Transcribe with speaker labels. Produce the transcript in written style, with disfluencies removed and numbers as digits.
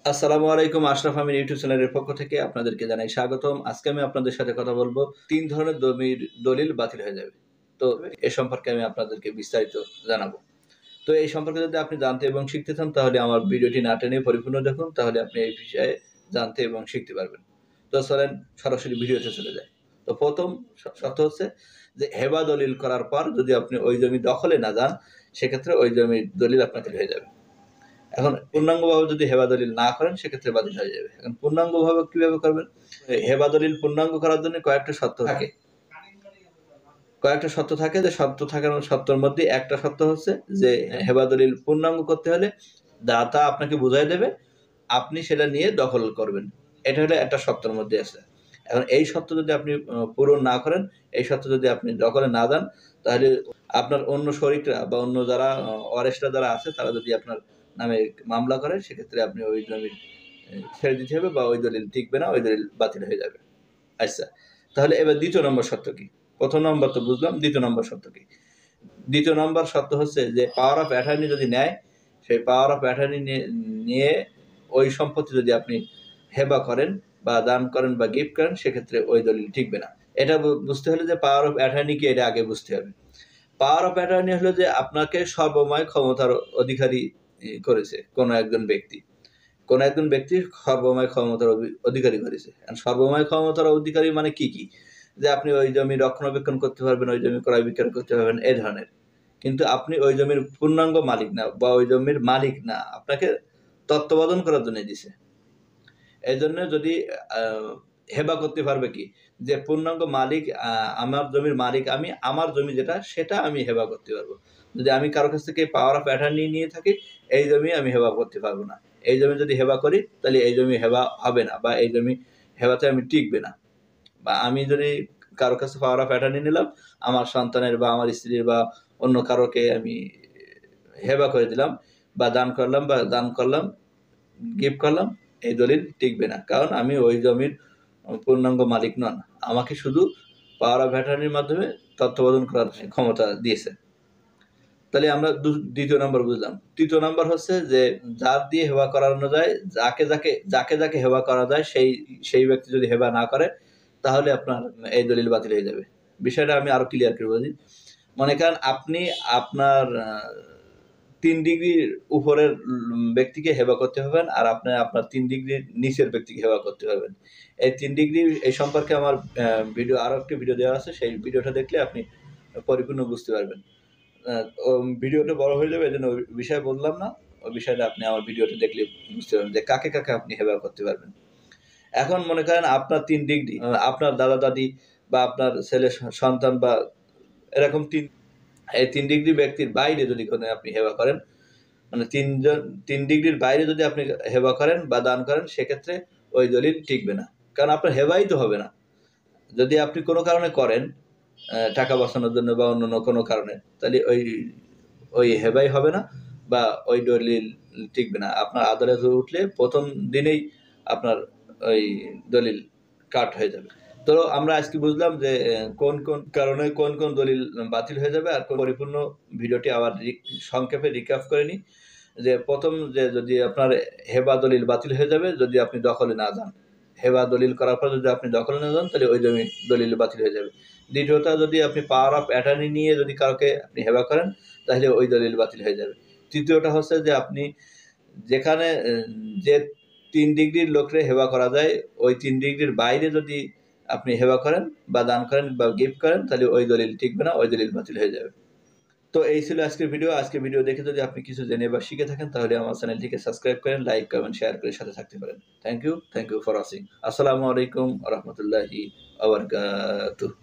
Speaker 1: আসসালামু আলাইকুম। আশরাফ আমিন ইউটিউব চ্যানেলের পক্ষ থেকে আপনাদেরকে জানাই স্বাগতম। আজকে আমি আপনাদের সাথে কথা বলবো ৩ ধরনের জমির দলিল বাতিল হয়ে যাবে। তো এ সম্পর্কে আমি আপনাদেরকে বিস্তারিত জানাবো। তো এই সম্পর্কে যদি আপনি জানতে এবং শিখতে চান তাহলে আমার ভিডিওটি না টেনে পরিপূর্ণ দেখুন, তাহলে আপনি এই বিষয়ে জানতে এবং শিখতে পারবেন। তো চলেন সরাসরি ভিডিওতে চলে যাই। তো ১ম শর্ত হচ্ছে যে হেবা দলিল করার পর যদি আপনি ওই জমি দখলে না যান, সেক্ষেত্রে ওই জমির দলিল আপনার হয়ে যাবে। এখন পূর্ণাঙ্গভাবে যদি হেবা দলিল না করেন সেক্ষেত্রে বাতিল হয়ে যাবে। এখন পূর্ণাঙ্গভাবে কিভাবে করবেন? হেবা দলিল পূর্ণাঙ্গ করার জন্য কয়েকটা শর্ত থাকে। যে শর্ত থাকার শর্তের মধ্যে একটা শর্ত হচ্ছে যে হেবা দলিল পূর্ণাঙ্গ করতে হলে দাতা আপনাকে বুঝাই দেবে, আপনি সেটা নিয়ে দখল করবেন। এটা হলো একটা শর্তের মধ্যে আছে। এখন এই শর্ত যদি আপনি পূরণ না করেন, এই শর্ত যদি আপনি দখলে না যান, তাহলে আপনার অন্য শরিকরা বা অন্য যারা ওয়ারেসরা যারা আছে তারা যদি আপনার নামে মামলা করে, সেক্ষেত্রে আপনি ওই জমি ছেড়ে দিতে হবে বা ওই দলিল টিকবে না, ওই দলিল বাতিল হয়ে যাবে। আচ্ছা, তাহলে এবার ২য় নম্বর শর্ত কি? ১ম নম্বর তো বুঝলাম, ২য় নম্বর শর্ত কি? ২য় নম্বর শর্ত হচ্ছে যে পাওয়ার অফ অ্যাটর্নি যদি নেয়, সেই পাওয়ার অফ অ্যাটর্নি নিয়ে ওই সম্পত্তি যদি আপনি হেবা করেন বা দান করেন বা গিফট করেন, সেক্ষেত্রে ওই দলিল টিকবে না। এটা বুঝতে হলে যে পাওয়ার অফ অ্যাটর্নি কি, এটা আগে বুঝতে হবে। পাওয়ার অফ অ্যাটর্নি হলো যে আপনাকে সর্বময় ক্ষমতার অধিকারী করেছে কোনো একজন ব্যক্তি। কোনো একজন ব্যক্তি সর্বময় ক্ষমতার অধিকারী করেছে। সর্বময় ক্ষমতার অধিকারী মানে কি? যে আপনি ওই জমি রক্ষণাবেক্ষণ করতে পারবেন, ওই জমি ক্রয় বিক্রয় করতে পারবেন, এই ধরনের। কিন্তু আপনি ওই জমির পূর্ণাঙ্গ মালিক না বা ওই জমির মালিক না, আপনাকে তত্ত্বাবধান করার জন্য দিছে। এজন্য যদি হেবা করতে পারবে কি? যে পূর্ণাঙ্গ মালিক আমার জমির মালিক আমি, আমার জমি যেটা সেটা আমি হেবা করতে পারবো। যদি আমি কারো কাছ থেকে পাওয়ার অফ অ্যাটর্নি নিয়ে থাকি, এই জমি আমি হেবা করতে পারবো না। এই জমি যদি হেবা করি তাহলে এই জমি হেবা হবে না বা এই জমি হেবাতে আমি টিকবে না। বা আমি যদি কারো কাছে পাওয়ার অফ অ্যাটর্নি নিলাম, আমার সন্তানের বা আমার স্ত্রীর বা অন্য কারোকে আমি হেবা করে দিলাম বা দান করলাম, গিফট করলাম, এই দলিল টিকবে না। কারণ আমি ওই জমির পূর্ণাঙ্গ মালিক নন। আমাকে শুধু পাওয়ার অফ অ্যাটর্নির মাধ্যমে তত্ত্বাবধান করার ক্ষমতা দিয়েছে। তাহলে আমরা ২য় নম্বর বুঝলাম। ৩য় নম্বর হচ্ছে যে যার দিয়ে হেবা করানো যায়, যাকে হেবা করা যায় সেই ব্যক্তি যদি হেবা না করে, তাহলে আপনার এই দলিল বাতিল হয়ে যাবে। বিষয়টা আমি আরো ক্লিয়ার করে বলি। মনে করেন আপনি আপনার ৩ ডিগ্রির উপরের ব্যক্তিকে হেবা করতে পারবেন, আর আপনার ৩ ডিগ্রির নিচের ব্যক্তিকে হেবা করতে পারবেন। এই ৩ ডিগ্রি এই সম্পর্কে আমার আরো একটি ভিডিও দেওয়া আছে। সেই ভিডিওটা দেখলে আপনি পরিপূর্ণ বুঝতে পারবেন। ভিডিওটা বড় হয়ে যাবে, এজন্য ওই বিষয় বললাম না। ওই বিষয়টা আপনি আমার ভিডিওটা দেখলে বুঝতে পারবেন যে কাকে আপনি হেবা করতে পারবেন। এখন মনে করেন আপনার ৩ ডিগ্রি আপনার দাদা-দাদি বা আপনার ছেলে সন্তান বা এরকম এই ৩ ডিগ্রি ব্যক্তির বাইরে যদি কোনো আপনি হেবা করেন, মানে ৩ ডিগ্রির বাইরে যদি আপনি হেবা করেন বা দান করেন, সেক্ষেত্রে ওই দলিল টিকবে না। কারণ আপনার হেবাই তো হবে না। যদি আপনি কোনো কারণে করেন, টাকা বাঁচানোর জন্য বা অন্যান্য কোনো কারণে, তাহলে ওই হেবাই হবে না বা ওই দলিল টিকবে না। আপনার আদালতে উঠলে ১ম দিনেই আপনার ওই দলিল কাট হয়ে যাবে। তো আমরা আজকে বুঝলাম যে কোন কারণে কোন দলিল বাতিল হয়ে যাবে। আর পরিপূর্ণ ভিডিওটি আবার সংক্ষেপে রিক্যাপ করে নিই। যে ১ম যে যদি আপনার হেবা দলিল বাতিল হয়ে যাবে যদি আপনি দখলে না যান। হেবা দলিল করার পর যদি আপনি দখলে না যান, তাহলে ওই জমি দলিল বাতিল হয়ে যাবে। দ্বিতীয়টা, যদি আপনি পাওয়ার অফ অ্যাটর্নি নিয়ে যদি কাউকে আপনি হেবা করেন, তাহলে ওই দলিল বাতিল হয়ে যাবে। তৃতীয়টা হচ্ছে যে আপনি যেখানে যে ৩ ডিগ্রির লোকরে হেবা করা যায়, ওই ৩ ডিগ্রির বাইরে যদি আপনি হেবা করেন বা দান করেন বা গিফট করেন, তাহলে ওই দলিল টিকবে না, ওই দলিল বাতিল হয়ে যাবে। তো এই ছিল আজকের ভিডিও। আজকের ভিডিও দেখে যদি আপনি কিছু জেনে বা শিখে থাকেন, তাহলে আমার চ্যানেলটিকে সাবস্ক্রাইব করেন, লাইক, কমেন্ট, শেয়ার করে সাথে থাকতে পারেন। Thank you for watching. আসসালামু আলাইকুম ওয়া রাহমাতুল্লাহি ওয়া বারাকাতুহু।